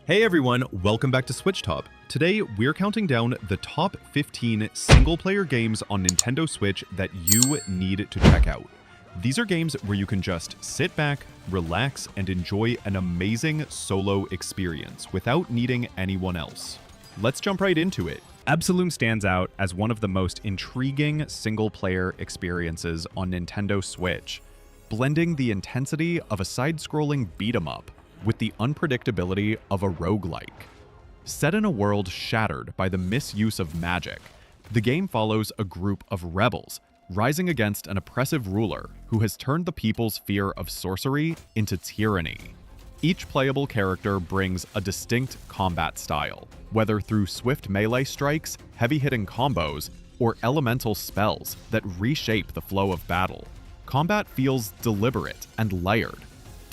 Hey everyone, welcome back to SwitchTop. Today, we're counting down the top 15 single-player games on Nintendo Switch that you need to check out. These are games where you can just sit back, relax, and enjoy an amazing solo experience without needing anyone else. Let's jump right into it. Absolum stands out as one of the most intriguing single-player experiences on Nintendo Switch, blending the intensity of a side-scrolling beat-em-up with the unpredictability of a roguelike. Set in a world shattered by the misuse of magic, the game follows a group of rebels rising against an oppressive ruler who has turned the people's fear of sorcery into tyranny. Each playable character brings a distinct combat style, whether through swift melee strikes, heavy-hitting combos, or elemental spells that reshape the flow of battle. Combat feels deliberate and layered.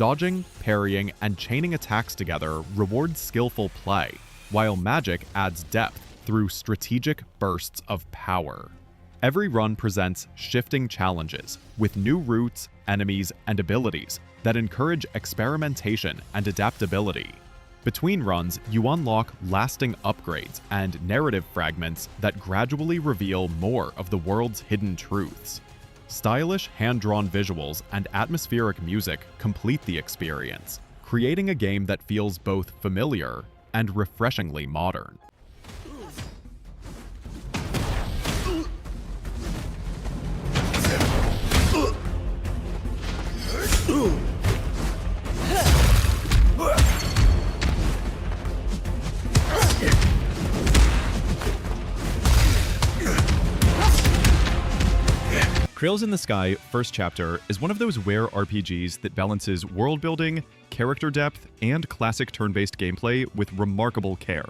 Dodging, parrying, and chaining attacks together rewards skillful play, while magic adds depth through strategic bursts of power. Every run presents shifting challenges, with new routes, enemies, and abilities that encourage experimentation and adaptability. Between runs, you unlock lasting upgrades and narrative fragments that gradually reveal more of the world's hidden truths. Stylish hand-drawn visuals and atmospheric music complete the experience, creating a game that feels both familiar and refreshingly modern. Trails in the Sky First Chapter is one of those rare RPGs that balances world building, character depth, and classic turn-based gameplay with remarkable care.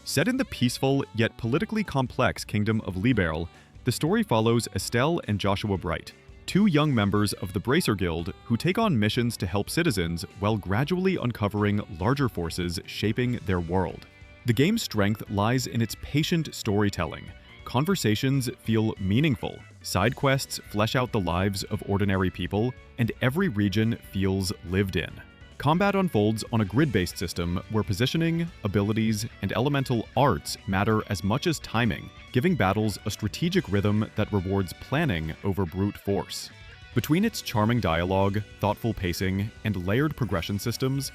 Set in the peaceful yet politically complex kingdom of Liberl, the story follows Estelle and Joshua Bright, two young members of the Bracer Guild who take on missions to help citizens while gradually uncovering larger forces shaping their world. The game's strength lies in its patient storytelling. Conversations feel meaningful, side quests flesh out the lives of ordinary people, and every region feels lived in. Combat unfolds on a grid-based system where positioning, abilities, and elemental arts matter as much as timing, giving battles a strategic rhythm that rewards planning over brute force. Between its charming dialogue, thoughtful pacing, and layered progression systems,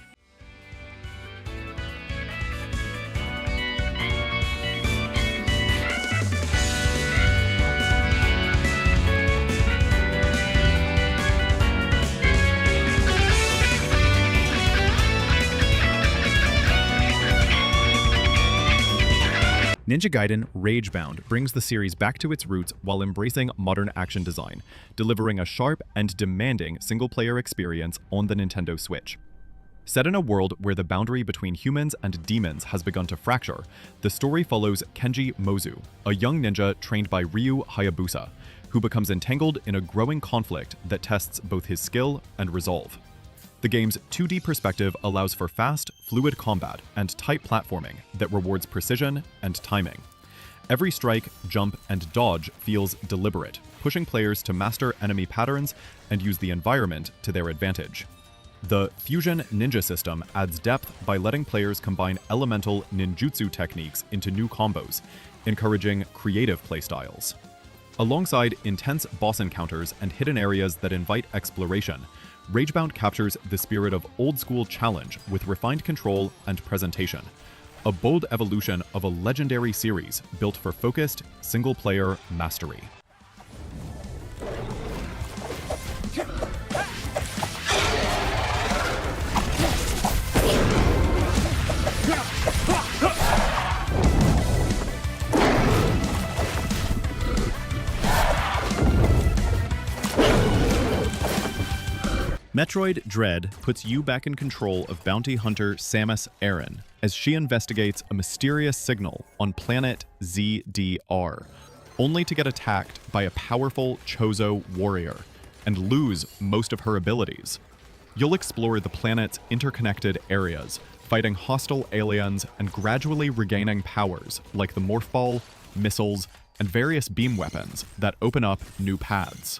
Ninja Gaiden Ragebound brings the series back to its roots while embracing modern action design, delivering a sharp and demanding single-player experience on the Nintendo Switch. Set in a world where the boundary between humans and demons has begun to fracture, the story follows Kenji Mozu, a young ninja trained by Ryu Hayabusa, who becomes entangled in a growing conflict that tests both his skill and resolve. The game's 2D perspective allows for fast, fluid combat and tight platforming that rewards precision and timing. Every strike, jump, and dodge feels deliberate, pushing players to master enemy patterns and use the environment to their advantage. The Fusion Ninja system adds depth by letting players combine elemental ninjutsu techniques into new combos, encouraging creative playstyles. Alongside intense boss encounters and hidden areas that invite exploration, Ragebound captures the spirit of old-school challenge with refined control and presentation, a bold evolution of a legendary series built for focused, single-player mastery. Metroid Dread puts you back in control of bounty hunter Samus Aran as she investigates a mysterious signal on planet ZDR, only to get attacked by a powerful Chozo warrior and lose most of her abilities. You'll explore the planet's interconnected areas, fighting hostile aliens and gradually regaining powers like the Morph Ball, missiles, and various beam weapons that open up new paths.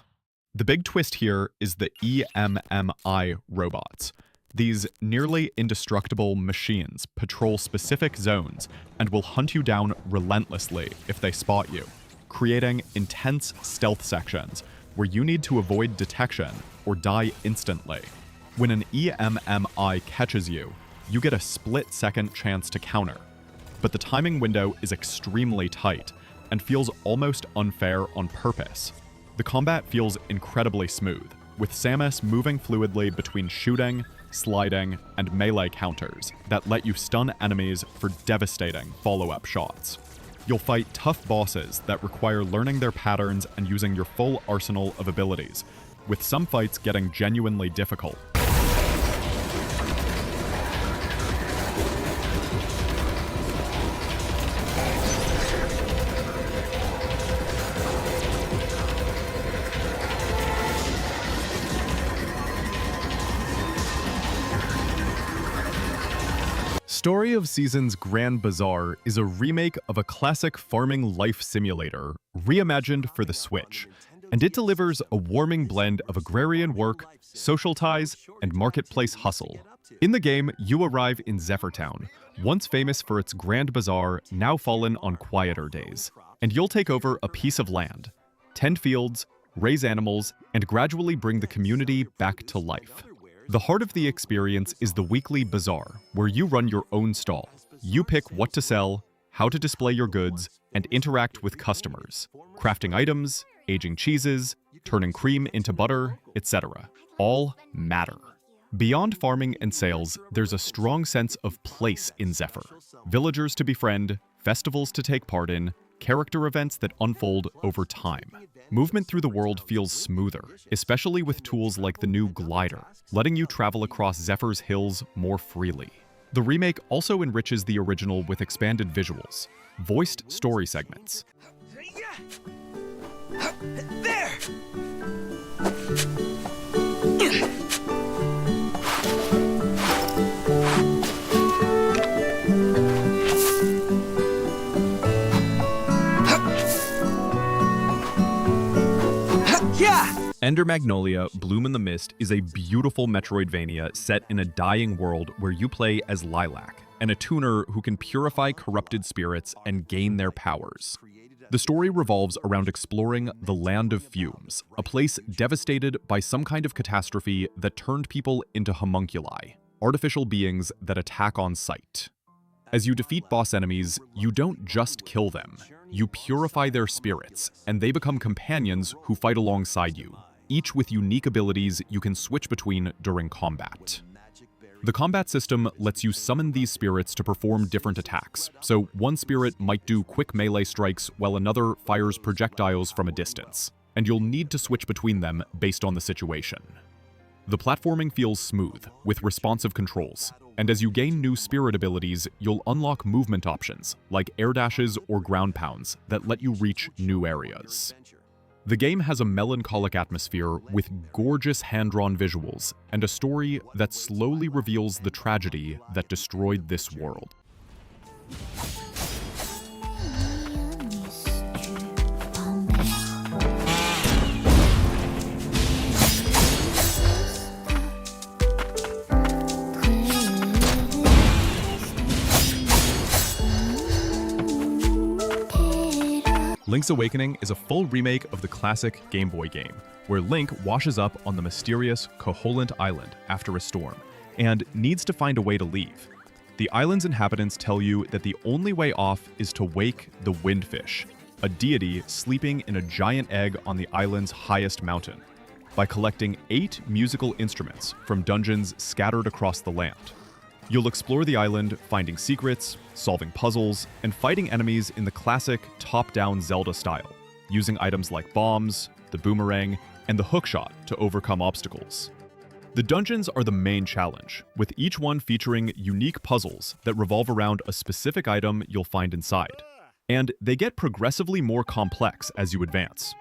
The big twist here is the EMMI robots. These nearly indestructible machines patrol specific zones and will hunt you down relentlessly if they spot you, creating intense stealth sections where you need to avoid detection or die instantly. When an EMMI catches you, you get a split-second chance to counter, but the timing window is extremely tight and feels almost unfair on purpose. The combat feels incredibly smooth, with Samus moving fluidly between shooting, sliding, and melee counters that let you stun enemies for devastating follow-up shots. You'll fight tough bosses that require learning their patterns and using your full arsenal of abilities, with some fights getting genuinely difficult. Story of Seasons Grand Bazaar is a remake of a classic farming life simulator, reimagined for the Switch, and it delivers a warming blend of agrarian work, social ties, and marketplace hustle. In the game, you arrive in Zephyrtown, once famous for its Grand Bazaar, now fallen on quieter days, and you'll take over a piece of land, tend fields, raise animals, and gradually bring the community back to life. The heart of the experience is the weekly bazaar, where you run your own stall. You pick what to sell, how to display your goods, and interact with customers, crafting items, aging cheeses, turning cream into butter, etc. All matter. Beyond farming and sales, there's a strong sense of place in Zephyr. Villagers to befriend, festivals to take part in, character events that unfold over time. Movement through the world feels smoother, especially with tools like the new glider, letting you travel across Zephyr's hills more freely. The remake also enriches the original with expanded visuals, voiced story segments. There! Ender Magnolia, Bloom in the Mist is a beautiful Metroidvania set in a dying world where you play as Lilac, an attuner who can purify corrupted spirits and gain their powers. The story revolves around exploring the Land of Fumes, a place devastated by some kind of catastrophe that turned people into homunculi, artificial beings that attack on sight. As you defeat boss enemies, you don't just kill them. You purify their spirits, and they become companions who fight alongside you, each with unique abilities you can switch between during combat. The combat system lets you summon these spirits to perform different attacks, so one spirit might do quick melee strikes while another fires projectiles from a distance, and you'll need to switch between them based on the situation. The platforming feels smooth, with responsive controls, and as you gain new spirit abilities, you'll unlock movement options, like air dashes or ground pounds, that let you reach new areas. The game has a melancholic atmosphere with gorgeous hand-drawn visuals and a story that slowly reveals the tragedy that destroyed this world. Link's Awakening is a full remake of the classic Game Boy game, where Link washes up on the mysterious Koholint Island after a storm, and needs to find a way to leave. The island's inhabitants tell you that the only way off is to wake the Windfish, a deity sleeping in a giant egg on the island's highest mountain, by collecting 8 musical instruments from dungeons scattered across the land. You'll explore the island, finding secrets, solving puzzles, and fighting enemies in the classic top-down Zelda style, using items like bombs, the boomerang, and the hookshot to overcome obstacles. The dungeons are the main challenge, with each one featuring unique puzzles that revolve around a specific item you'll find inside, and they get progressively more complex as you advance.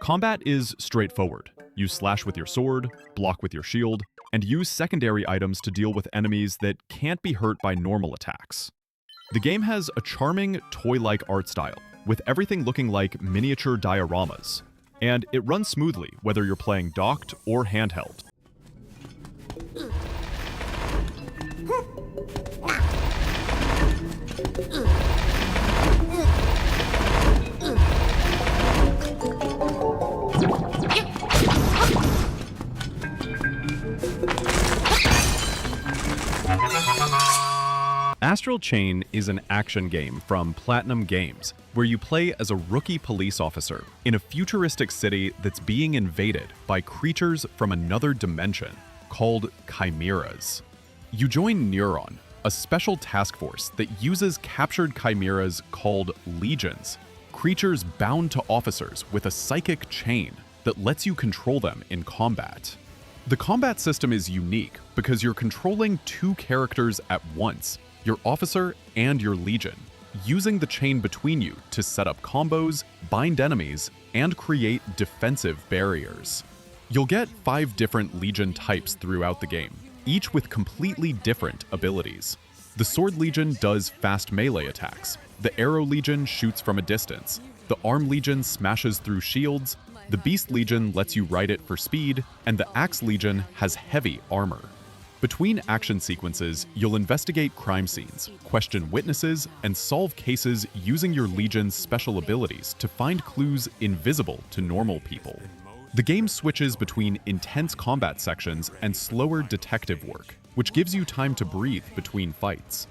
Combat is straightforward. You slash with your sword, block with your shield, and use secondary items to deal with enemies that can't be hurt by normal attacks. The game has a charming, toy-like art style, with everything looking like miniature dioramas, and it runs smoothly whether you're playing docked or handheld. Astral Chain is an action game from Platinum Games, where you play as a rookie police officer in a futuristic city that's being invaded by creatures from another dimension called chimeras. You join Neuron, a special task force that uses captured chimeras called legions, creatures bound to officers with a psychic chain that lets you control them in combat. The combat system is unique because you're controlling two characters at once, your officer and your legion, using the chain between you to set up combos, bind enemies, and create defensive barriers. You'll get 5 different legion types throughout the game, each with completely different abilities. The Sword Legion does fast melee attacks, the Arrow Legion shoots from a distance, the Arm Legion smashes through shields, the Beast Legion lets you ride it for speed, and the Axe Legion has heavy armor. Between action sequences, you'll investigate crime scenes, question witnesses, and solve cases using your Legion's special abilities to find clues invisible to normal people. The game switches between intense combat sections and slower detective work, which gives you time to breathe between fights.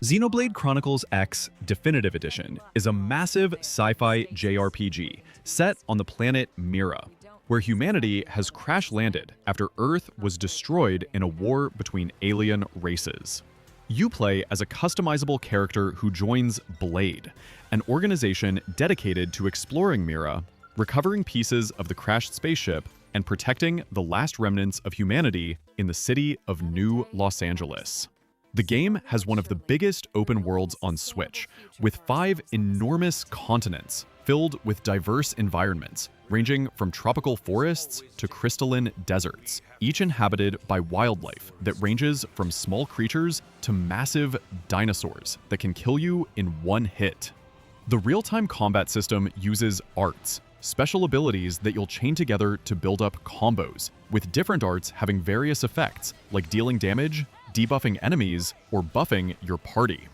Xenoblade Chronicles X Definitive Edition is a massive sci-fi JRPG set on the planet Mira, where humanity has crash-landed after Earth was destroyed in a war between alien races. You play as a customizable character who joins Blade, an organization dedicated to exploring Mira, recovering pieces of the crashed spaceship, and protecting the last remnants of humanity in the city of New Los Angeles. The game has one of the biggest open worlds on Switch, with 5 enormous continents filled with diverse environments, ranging from tropical forests to crystalline deserts, each inhabited by wildlife that ranges from small creatures to massive dinosaurs that can kill you in one hit. The real-time combat system uses arts, special abilities that you'll chain together to build up combos, with different arts having various effects, like dealing damage, debuffing enemies, or buffing your party.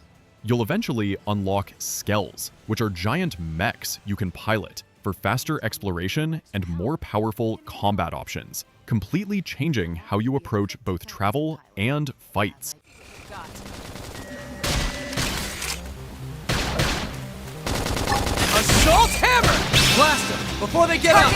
You'll eventually unlock skells, which are giant mechs you can pilot for faster exploration and more powerful combat options, completely changing how you approach both travel and fights. Assault hammer! Blast them before they get up!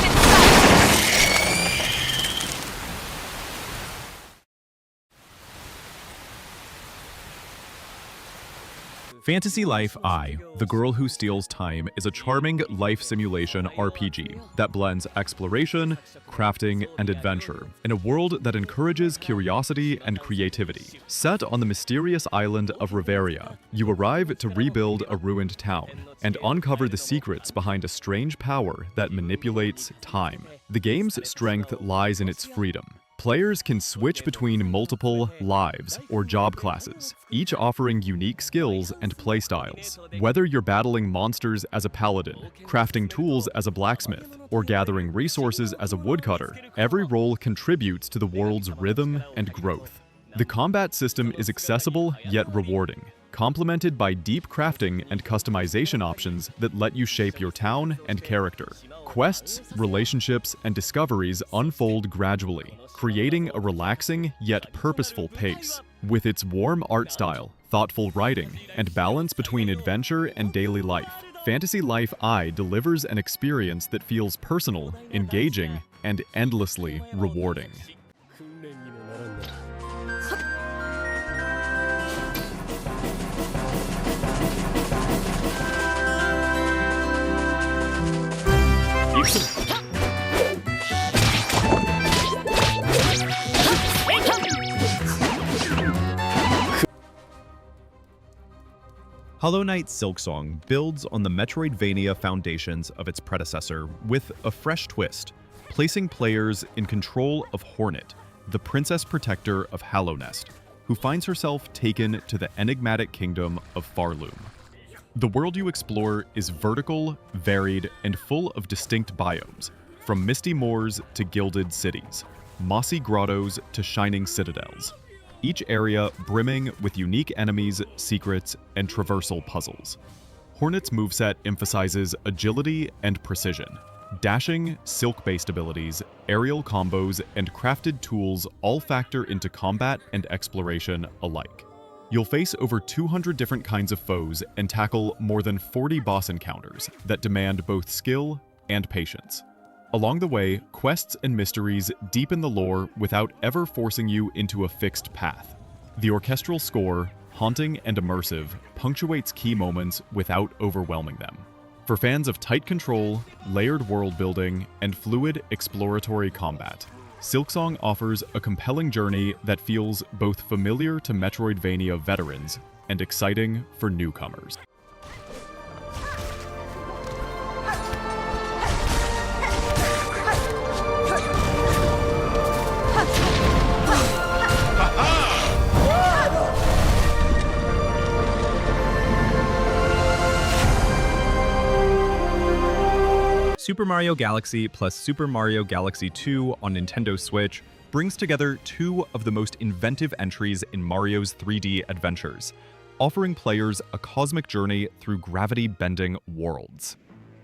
Fantasy Life I, The Girl Who Steals Time, is a charming life simulation RPG that blends exploration, crafting, and adventure in a world that encourages curiosity and creativity. Set on the mysterious island of Riveria, you arrive to rebuild a ruined town and uncover the secrets behind a strange power that manipulates time. The game's strength lies in its freedom. Players can switch between multiple lives or job classes, each offering unique skills and playstyles. Whether you're battling monsters as a paladin, crafting tools as a blacksmith, or gathering resources as a woodcutter, every role contributes to the world's rhythm and growth. The combat system is accessible yet rewarding, complemented by deep crafting and customization options that let you shape your town and character. Quests, relationships, and discoveries unfold gradually, creating a relaxing yet purposeful pace. With its warm art style, thoughtful writing, and balance between adventure and daily life, Fantasy Life I delivers an experience that feels personal, engaging, and endlessly rewarding. Hollow Knight Silksong builds on the Metroidvania foundations of its predecessor with a fresh twist, placing players in control of Hornet, the princess protector of Hallownest, who finds herself taken to the enigmatic kingdom of Farloom. The world you explore is vertical, varied, and full of distinct biomes, from misty moors to gilded cities, mossy grottos to shining citadels. each area brimming with unique enemies, secrets, and traversal puzzles. Hornet's moveset emphasizes agility and precision. Dashing, silk-based abilities, aerial combos, and crafted tools all factor into combat and exploration alike. You'll face over 200 different kinds of foes and tackle more than 40 boss encounters that demand both skill and patience. Along the way, quests and mysteries deepen the lore without ever forcing you into a fixed path. The orchestral score, haunting and immersive, punctuates key moments without overwhelming them. For fans of tight control, layered world building, and fluid exploratory combat, Silksong offers a compelling journey that feels both familiar to Metroidvania veterans and exciting for newcomers. Super Mario Galaxy plus Super Mario Galaxy 2 on Nintendo Switch brings together two of the most inventive entries in Mario's 3D adventures, offering players a cosmic journey through gravity-bending worlds.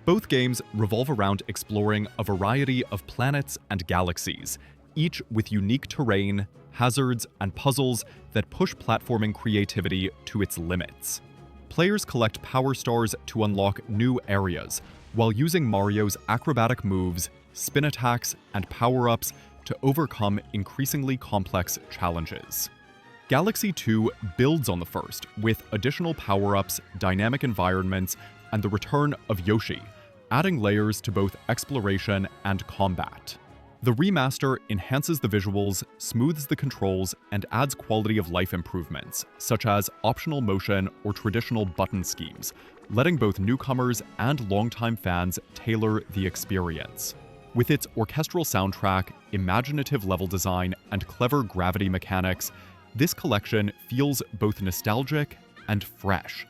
Both games revolve around exploring a variety of planets and galaxies, each with unique terrain, hazards, and puzzles that push platforming creativity to its limits. Players collect power stars to unlock new areas, while using Mario's acrobatic moves, spin attacks, and power-ups to overcome increasingly complex challenges. Galaxy 2 builds on the first, with additional power-ups, dynamic environments, and the return of Yoshi, adding layers to both exploration and combat. The remaster enhances the visuals, smooths the controls, and adds quality of life improvements, such as optional motion or traditional button schemes, letting both newcomers and longtime fans tailor the experience. With its orchestral soundtrack, imaginative level design, and clever gravity mechanics, this collection feels both nostalgic and fresh,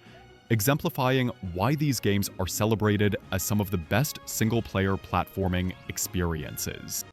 exemplifying why these games are celebrated as some of the best single-player platforming experiences.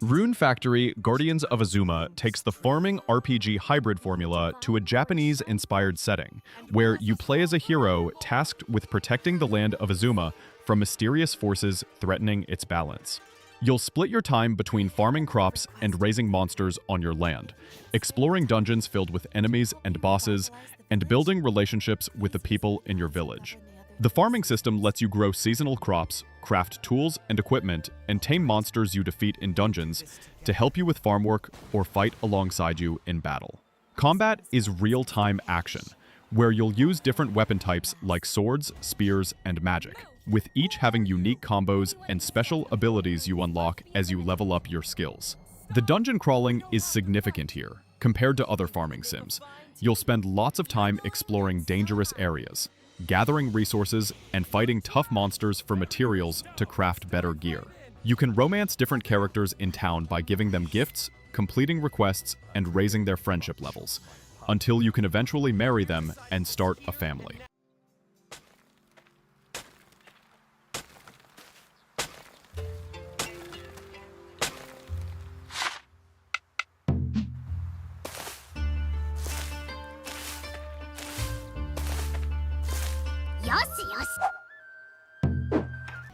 Rune Factory Guardians of Azuma takes the farming RPG hybrid formula to a Japanese-inspired setting, where you play as a hero tasked with protecting the land of Azuma from mysterious forces threatening its balance. You'll split your time between farming crops and raising monsters on your land, exploring dungeons filled with enemies and bosses, and building relationships with the people in your village. The farming system lets you grow seasonal crops, craft tools and equipment, and tame monsters you defeat in dungeons to help you with farm work or fight alongside you in battle. Combat is real-time action, where you'll use different weapon types like swords, spears, and magic, with each having unique combos and special abilities you unlock as you level up your skills. The dungeon crawling is significant here, compared to other farming sims. You'll spend lots of time exploring dangerous areas, gathering resources, and fighting tough monsters for materials to craft better gear. You can romance different characters in town by giving them gifts, completing requests, and raising their friendship levels, until you can eventually marry them and start a family.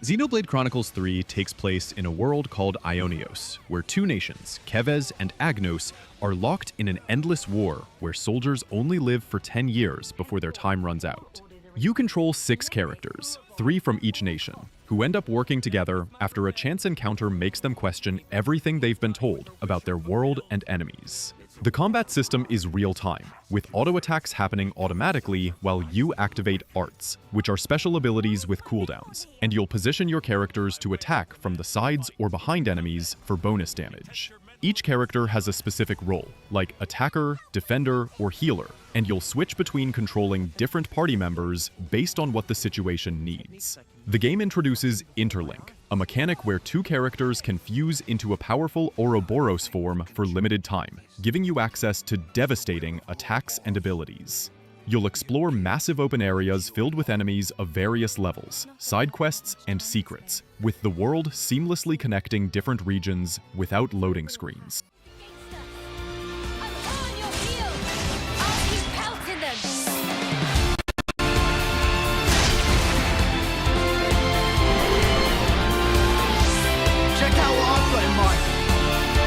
Xenoblade Chronicles 3 takes place in a world called Ionios, where two nations, Keves and Agnos, are locked in an endless war where soldiers only live for 10 years before their time runs out. You control 6 characters, 3 from each nation, who end up working together after a chance encounter makes them question everything they've been told about their world and enemies. The combat system is real-time, with auto-attacks happening automatically while you activate arts, which are special abilities with cooldowns, and you'll position your characters to attack from the sides or behind enemies for bonus damage. Each character has a specific role, like attacker, defender, or healer, and you'll switch between controlling different party members based on what the situation needs. The game introduces Interlink, a mechanic where two characters can fuse into a powerful Ouroboros form for limited time, giving you access to devastating attacks and abilities. You'll explore massive open areas filled with enemies of various levels, side quests, and secrets, with the world seamlessly connecting different regions without loading screens. Check out what I've got in mind.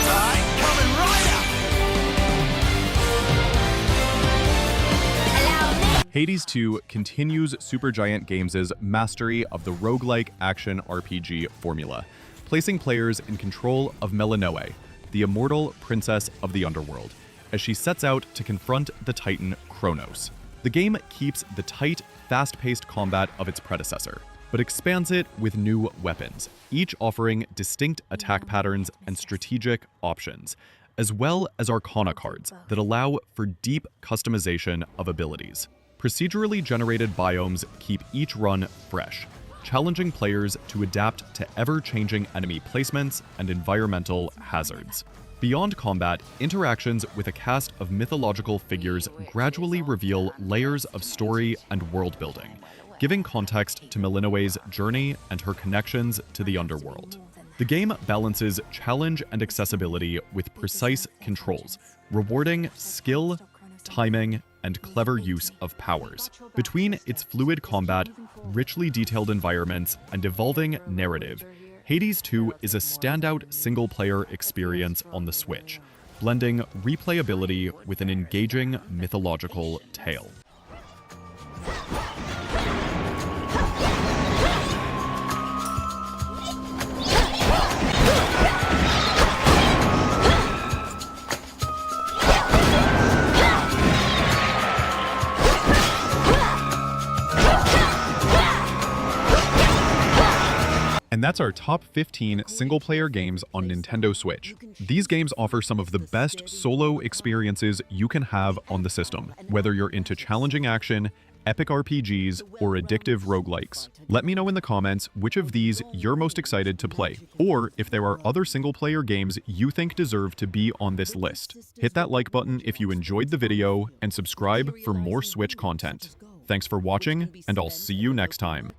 Right, coming right up. Hades 2 continues Supergiant Games' mastery of the roguelike action RPG formula, placing players in control of Melinoe, the immortal princess of the underworld, as she sets out to confront the titan Kronos. The game keeps the tight, fast-paced combat of its predecessor, but expands it with new weapons, each offering distinct attack patterns and strategic options, as well as Arcana cards that allow for deep customization of abilities. Procedurally generated biomes keep each run fresh, challenging players to adapt to ever-changing enemy placements and environmental hazards. Beyond combat, interactions with a cast of mythological figures gradually reveal layers of story and world-building, giving context to Melinoe's journey and her connections to the underworld. The game balances challenge and accessibility with precise controls, rewarding skill, timing, and clever use of powers. Between its fluid combat, richly detailed environments, and evolving narrative, Hades 2 is a standout single-player experience on the Switch, blending replayability with an engaging mythological tale. And that's our top 15 single-player games on Nintendo Switch. These games offer some of the best solo experiences you can have on the system, whether you're into challenging action, epic RPGs, or addictive roguelikes. Let me know in the comments which of these you're most excited to play, or if there are other single-player games you think deserve to be on this list. Hit that like button if you enjoyed the video, and subscribe for more Switch content. Thanks for watching, and I'll see you next time.